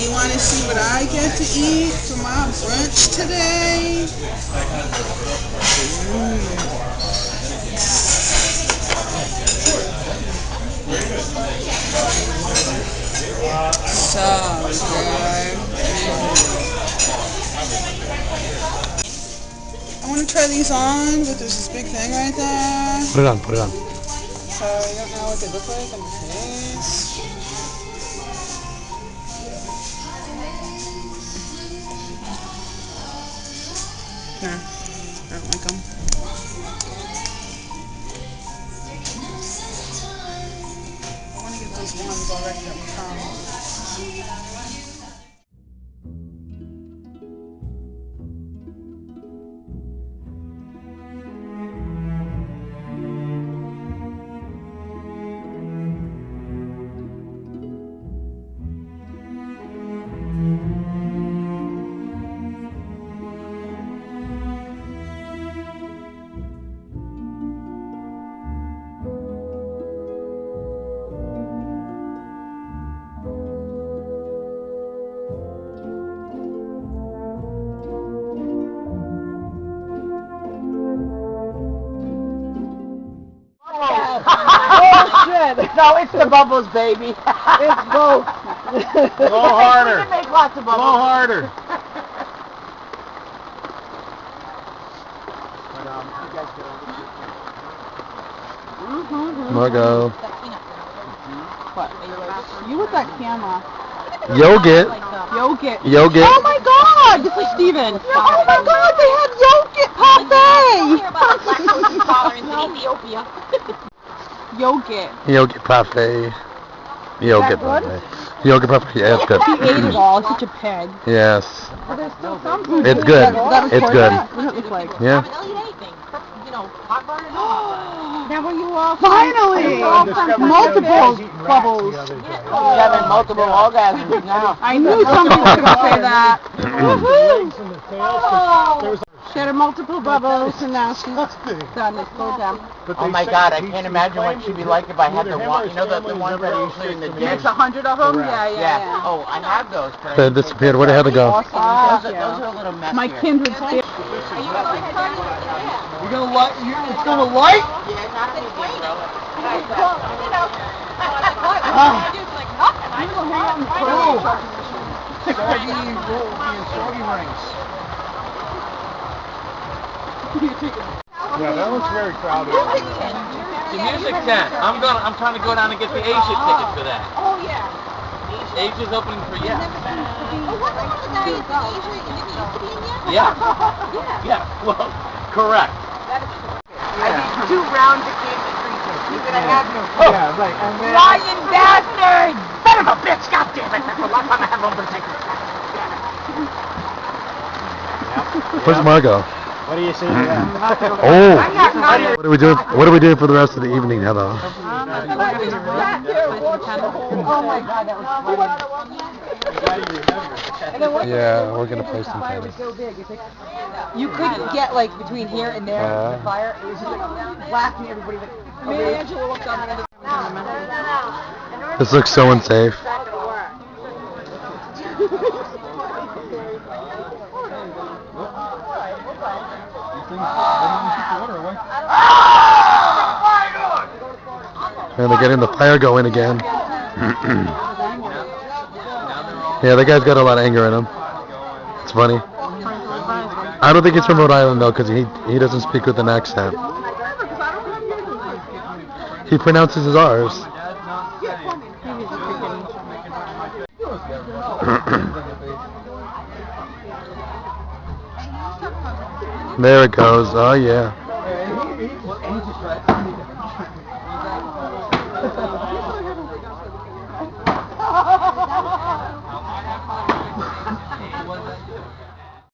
you want to see what I get to eat for my brunch today? So good. I want to try these on, but there's this big thing right there. Put it on, put it on. So I don't know what they look like on the face. No, I don't like them. I want to get those ones already that we found. No, it's the bubbles, baby. It's both. Blow harder. We can make lots of bubbles. Blow harder. Margo. What? You with that camera. Yogurt. Yogurt. Yogurt. Oh my God! This is Steven. Oh my God, they had yogurt parfait! Yogurt parfait. Yogurt parfait. Yogurt parfait. Yeah, it's good. He ate it all. Such a pig. Yes. But there's still some food. It's good. It's good. What does it look like? Yeah. Now were you all finally multiple bubbles? She's having multiple orgasms now. I knew somebody was going to say that. Woohoo! She had her multiple bubbles and now she's done. They slowed down. Oh my God, I can't imagine what she'd be like if I had the one. You know the ones that are usually in the gym. It's 100 of them. Yeah. Oh, I have those. But They disappeared. Where the hell they go? those are a little messier. My kindred spirit. You're gonna light. It's gonna light. Yeah, that one's very crowded. The music tent. I'm trying to go down and get the Asia ticket for that. Oh yeah. Asia's opening for Oh, wasn't one of the guys in Asia? Didn't he used to be in there? Yeah. Yeah. Yeah. Well, correct. I need 2 rounds of candy creatures. Keep it, I have no. Yeah, right. And then, Lying bastard! Son of a bitch! God damn it! That's the last time I have open secrets. Where's Margo? what do you say to that? Oh. What are we doing? What are we doing for the rest of the evening, Heather? Oh my God, that was funny. Yeah, we're gonna play some tennis. You couldn't get like between here and there the fire. It was just like blasting everybody. Me and Angela looked on the other. This looks so unsafe. And they're getting the fire going again. Yeah, that guy's got a lot of anger in him. It's funny. I don't think he's from Rhode Island though, because he doesn't speak with an accent. He pronounces his R's. There it goes. Oh yeah.